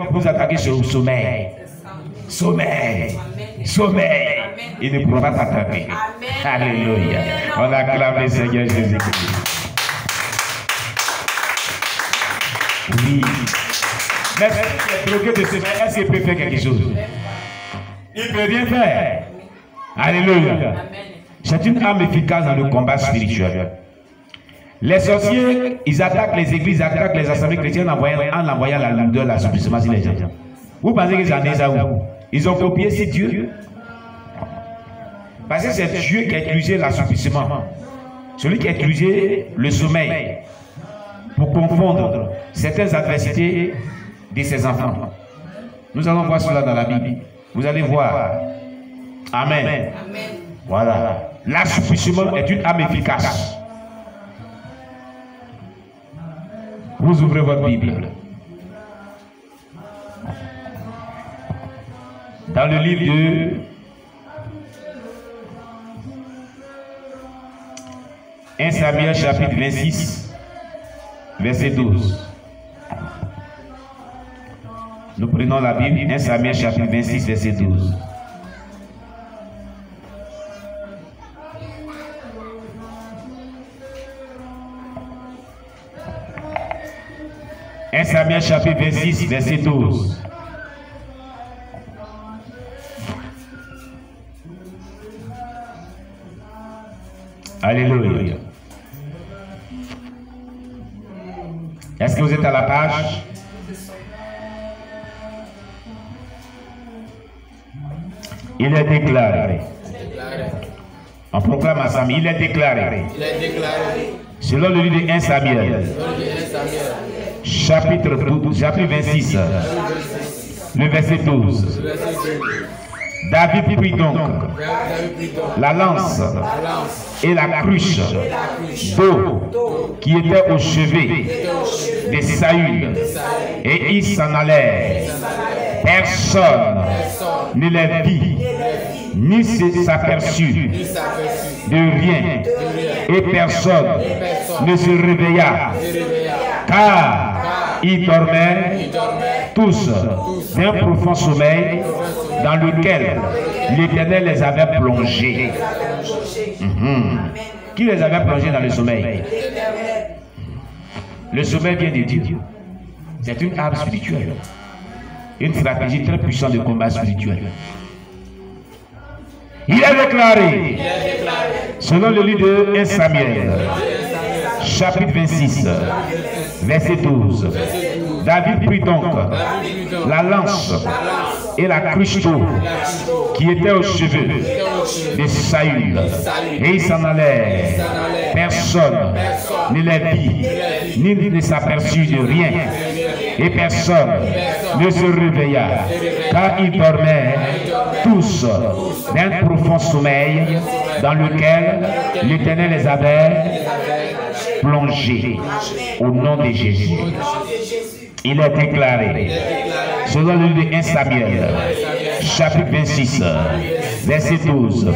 vous attaquer sur le sommeil. Sommeil. Sommeil. Il ne pourra pas t'attraper. Alléluia. On acclame le Seigneur Jésus-Christ. Oui. Mais si tu es bloqué de sommeil, est-ce qu'il peut faire quelque chose? Il ne peut rien faire. Alléluia. C'est une arme efficace dans le combat spirituel. Les sorciers, ils attaquent les églises, ils attaquent les assemblées chrétiennes en envoyant la lourdeur, l'assouplissement sur les gens. Vous pensez qu'ils en ont ça où? Ils ont copié ces dieux. Parce que c'est Dieu qui a utilisé l'assouplissement. Celui qui a utilisé le sommeil pour confondre certaines adversités de ses enfants. Nous allons voir cela dans la Bible. Vous allez voir. Amen. Amen. Voilà. L'assouplissement est une arme efficace. Vous ouvrez votre Bible. Dans le livre de « 1 Samuel chapitre 26, verset 12. Nous prenons la Bible, 1 Samuel chapitre 26, verset 12. « 1 Samuel chapitre 26, verset 12. Alléluia. Est-ce que vous êtes à la page? Il est déclaré. On proclame ensemble. Il est déclaré. Selon le livre de 1 Samuel. Chapitre 26. Le verset 12. David prit donc la lance et la cruche d'eau qui était au chevet de Saül et ils s'en allèrent. Personne ne les vit ni s'aperçut de rien et personne ne se réveilla car ils dormaient tous d'un profond sommeil dans lequel l'Éternel les avait plongés. Qui les avait plongés dans le sommeil? Le sommeil vient de Dieu. C'est une arme spirituelle. Une stratégie très puissante de combat spirituel. Il est déclaré, selon le livre de 1 Samuel, chapitre 26, verset 12. David prit donc la lance et la cruche d'eau qui était au cheveu de Saül et ils s'en allèrent. Personne ne les vit ni ne s'aperçut de rien et personne ne se réveilla car ils dormaient tous d'un profond sommeil dans lequel l'Éternel les avait plongés au nom de Jésus. Il est déclaré, selon le livre de 1 Samuel, chapitre 26, verset 12.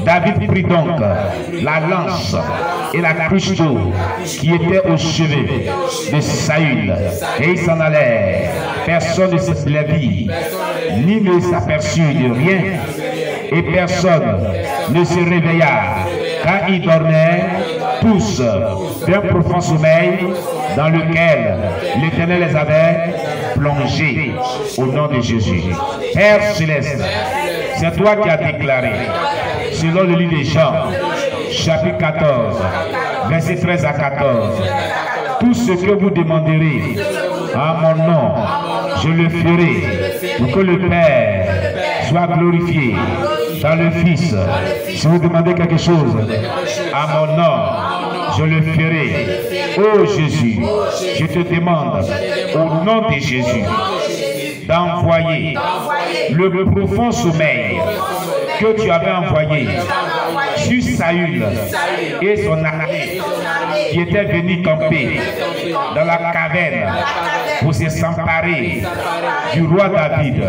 David prit donc la lance et la cruche d'eau qui était au chevet de Saül et ils s'en allèrent. Personne ne se levit, ni ne s'aperçut de rien, et personne ne se réveilla, car ils dormaient tous d'un profond sommeil dans lequel l'Éternel les avait plongés au nom de Jésus. Père Céleste, c'est toi qui as déclaré, selon le livre de Jean, chapitre 14, verset 13 à 14, tout ce que vous demanderez en mon nom, je le ferai pour que le Père soit glorifié dans le Fils. Si vous demandez quelque chose à mon nom, je le ferai. Oh Jésus, je te demande au nom de Jésus d'envoyer le profond sommeil que tu avais envoyé sur Saül et son armée qui était venu camper dans la caverne pour se s'emparer du roi David.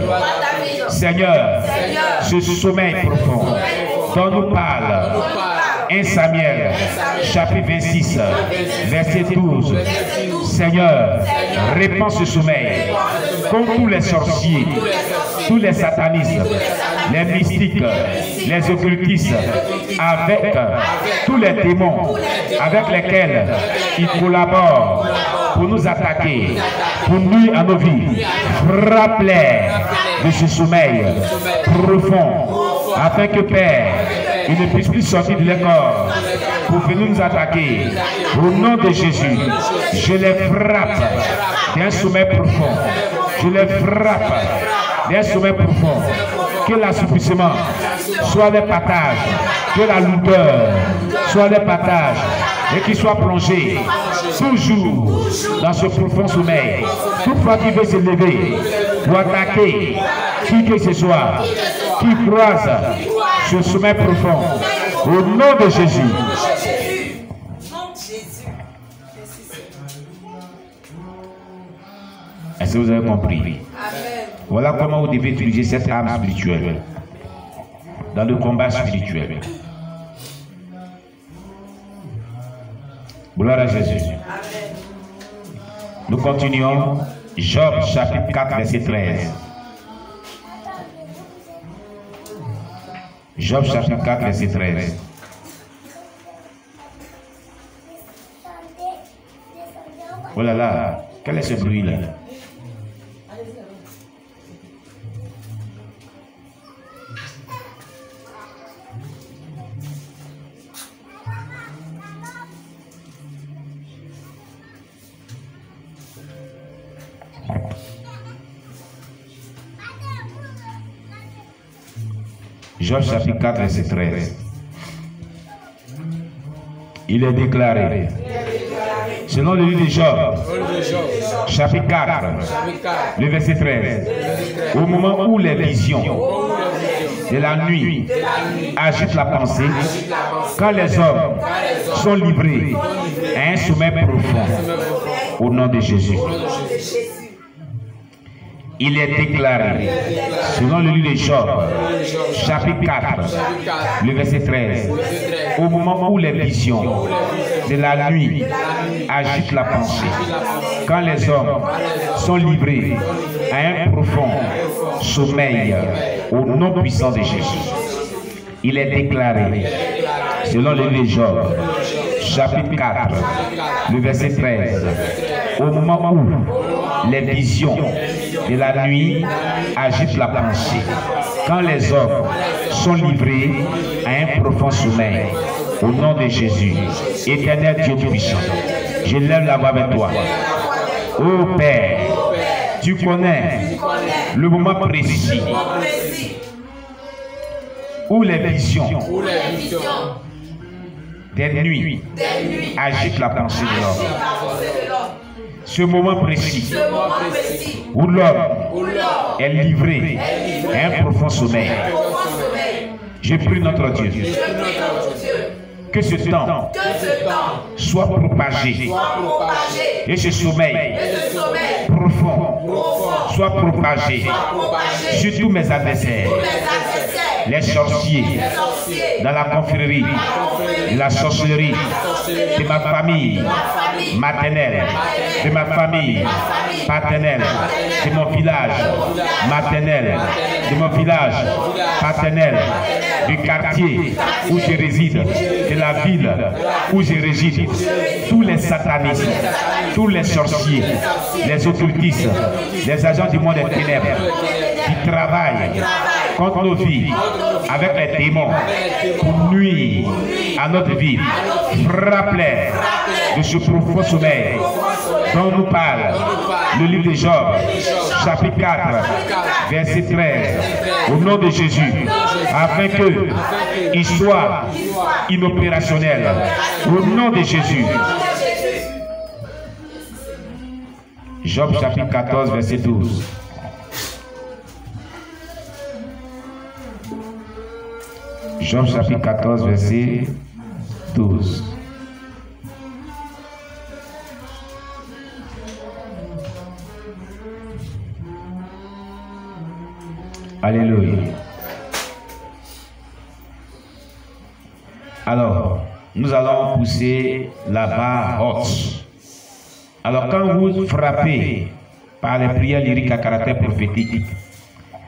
Seigneur, ce sommeil profond dont nous parle 1 Samuel, chapitre 26, verset 12. Seigneur, répands ce sommeil contre tous les sorciers, tous les satanistes, les mystiques, les occultistes, avec tous les démons avec lesquels ils collaborent pour nous attaquer, pour nuire à nos vies. Frappe-les de ce sommeil profond, afin que Père, ils ne puissent plus sortir de leur corps pour venir nous attaquer. Au nom de Jésus, je les frappe d'un sommeil profond. Je les frappe d'un sommeil profond. Que l'assouplissement soit des partages, que la lourdeur soit des partages, et qu'ils soient plongés toujours dans ce profond sommeil. Toutefois qu'il veut se lever pour attaquer qui que ce soit qui croise ce sommeil profond, au nom de Jésus. Est-ce que vous avez compris? Voilà comment vous devez utiliser cette arme spirituelle dans le combat spirituel. Gloire à Jésus. Nous continuons. Job chapitre 4 verset 13. Job chapitre 4 verset 13. Oh là là, quel est ce bruit là? Job chapitre 4 verset 13. Il est déclaré, selon le livre de Job, chapitre 4, le verset 13, au moment où les visions de la nuit agitent la pensée, quand les hommes sont livrés à un sommeil profond, au nom de Jésus. Il est déclaré, selon le livre de Job, chapitre 4, le verset 13, au moment où les visions de la nuit agitent la pensée, quand les hommes sont livrés à un profond sommeil, au nom puissant de Jésus. Il est déclaré, selon le livre de Job, chapitre 4, le verset 13, au moment où les visions de la nuit agitent la pensée, quand les hommes sont livrés à un profond sommeil, au nom de Jésus. Éternel Dieu puissant, je lève la voix avec toi. Ô Père, tu connais le moment précis où les visions des nuits agitent la pensée de l'homme. Ce moment précis où l'homme est livré à un profond sommeil. Je prie notre Dieu que ce temps soit propagé et ce sommeil profond soit propagé sur tous mes adversaires, les sorciers dans la confrérie, la sorcellerie de ma famille maternelle, de ma famille paternelle, de mon village maternel, de mon village paternel, du quartier où je réside, de la ville où je réside. Tous les satanistes, tous les sorciers, les occultistes, les agents du monde des ténèbres qui travaillent contre nos vies avec les démons pour nuire à notre vie, frappe-les de ce profond sommeil dont nous parle le livre de Job, chapitre 4, verset 13, au nom de Jésus, afin qu'ils soient inopérationnels, au nom de Jésus. Job, chapitre 14, verset 12. Job, chapitre 14, verset 12. Alléluia. Alors, nous allons pousser la barre haute. Alors, quand vous frappez par les prières lyriques à caractère prophétique,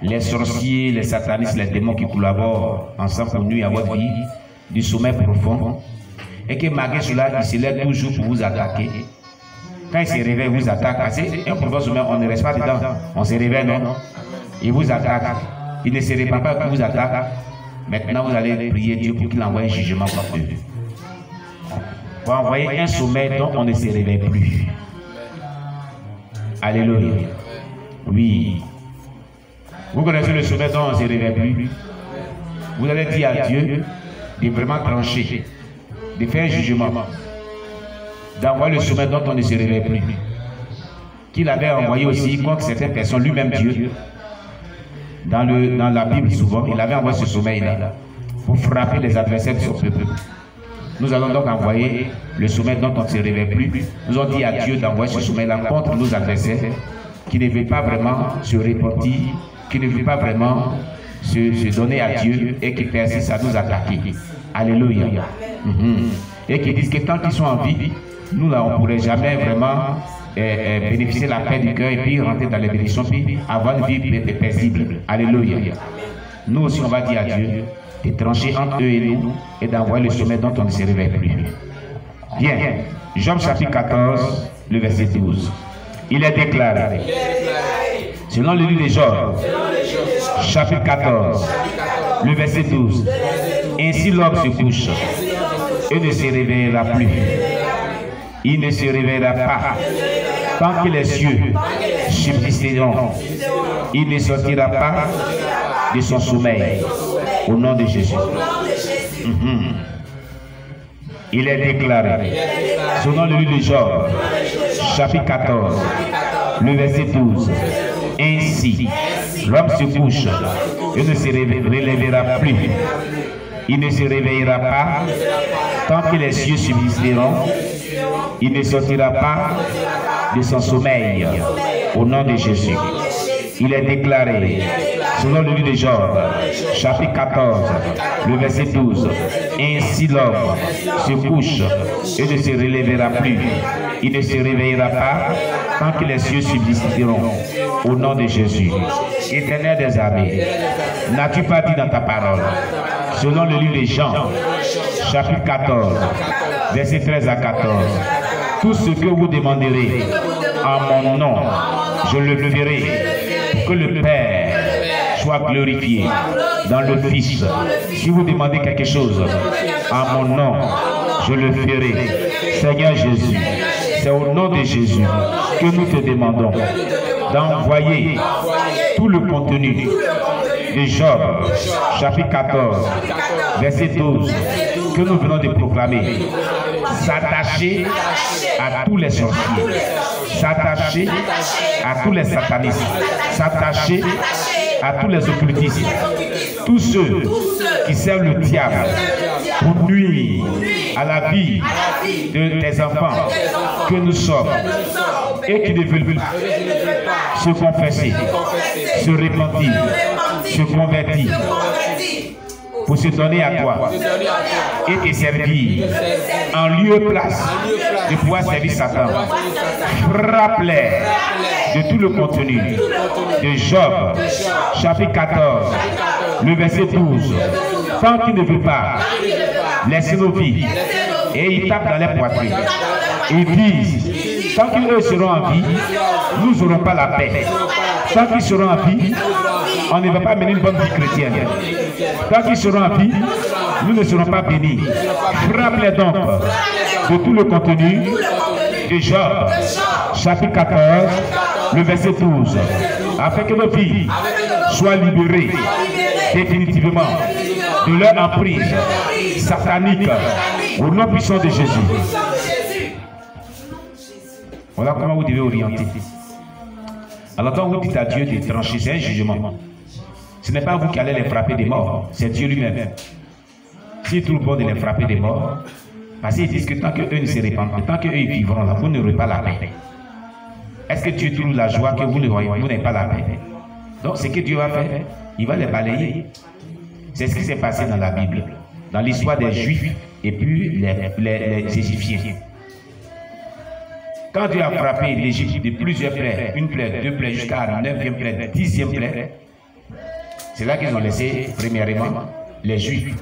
les sorciers, les satanistes, les démons qui collaborent ensemble pour nuire à votre vie du sommeil profond, et que malgré cela, ils se lèvent toujours pour vous attaquer. Quand ils se réveillent, ils vous attaquent. Un profond sommeil, on ne reste pas dedans. On se réveille, non? Ils vous attaquent. Ils ne se répandent pas qu'ils vous attaquent. Maintenant, vous allez prier Dieu pour qu'il envoie un jugement contre eux. Pour envoyer un sommeil dont on ne se réveille plus. Alléluia. Oui. Vous connaissez le sommeil dont on ne se réveille plus. Vous allez dire à Dieu de vraiment trancher, de faire un jugement, d'envoyer le sommeil dont on ne se réveille plus. Qu'il avait envoyé aussi contre certaines personnes, lui-même Dieu. Dans la Bible, souvent, il avait envoyé ce sommeil-là pour frapper les adversaires de son peuple. Nous allons donc envoyer le sommeil dont on ne se réveille plus. Nous avons dit à Dieu d'envoyer ce sommeil-là contre nos adversaires qui ne veulent pas vraiment se repentir, qui ne veulent pas vraiment se donner à Dieu et qui persistent à nous attaquer. Alléluia. Et qui disent que tant qu'ils sont en vie, nous là, on ne pourrait jamais vraiment bénéficier de la paix du cœur et puis rentrer dans les bénédictions, puis avoir une vie paisible. Alléluia. Nous aussi, on va dire à Dieu de trancher entre eux et nous et d'envoyer le sommeil dont on ne se réveille plus. Bien. Job chapitre 14, le verset 12. Il est déclaré, selon le livre de Job, chapitre 14, le verset 12. Ainsi l'homme se couche et ne se réveillera plus. Il ne se réveillera pas tant que les cieux subsisteront. Il ne sortira pas de son sommeil. Au nom de Jésus. Il est déclaré, selon le livre de Job, chapitre 14, le verset 12. Ainsi, l'homme se couche et ne se relèvera plus. Il ne se réveillera pas tant que les cieux subsisteront. Il ne sortira pas de son sommeil. Au nom de Jésus. Il est déclaré, selon le livre de Job, chapitre 14, le verset 12. Ainsi l'homme se couche et ne se relèvera plus. Il ne se réveillera pas tant que les cieux subsisteront. Au nom de Jésus. Éternel des armées, n'as-tu pas dit dans ta parole, selon le livre de Jean, chapitre 14, verset 13 à 14, tout ce que vous demanderez en mon nom, je le ferai, pour que le Père soit glorifié dans le Fils. Si vous demandez quelque chose en mon nom, je le ferai. Seigneur Jésus, c'est au nom de Jésus que nous te demandons d'envoyer tout le contenu de Job, chapitre 14, verset 12, que nous venons de proclamer, s'attacher à tous les sorciers, s'attacher à tous les satanistes, s'attacher à tous les occultistes, tous ceux qui servent le diable pour nuire à la vie des enfants que nous sommes et qui ne veulent pas se confesser, se repentir, se convertir pour se donner à toi et te servir en lieu et place de pouvoir servir Satan. Frappe-les de tout le contenu de Job, chapitre 14, le verset 12. Tant qu'ils ne veulent pas laisser nos vies, et ils tapent dans les poitrines. Ils disent, tant qu'eux seront en vie, nous n'aurons pas la paix. Tant qu'ils seront en vie, on ne va pas mener une bonne vie chrétienne. Tant qu'ils seront en vie, nous ne serons pas bénis. Frappe-les donc de tout le contenu de Job, chapitre 14, le verset 12, afin que nos vies soient libérées définitivement de leur emprise satanique au nom puissant de Jésus. Voilà comment vous devez orienter. Alors quand vous dites à Dieu de trancher, c'est un jugement. Ce n'est pas vous qui allez les frapper des morts, c'est Dieu lui-même. Si tout le monde les frapper des morts, parce qu'ils disent que tant qu'eux ne se répandent pas, tant qu'eux vivront là, vous n'aurez pas la paix. Est-ce que Dieu trouve la joie que vous n'avez pas la paix? Donc ce que Dieu va faire, il va les balayer. C'est ce qui s'est passé dans la Bible, dans l'histoire des Juifs et puis les Égyptiens. Quand Dieu a frappé l'Égypte de plusieurs plaies, une plaie, deux plaies, jusqu'à la 9e plaie, 10e plaie, c'est là qu'ils ont laissé, premièrement, les Juifs.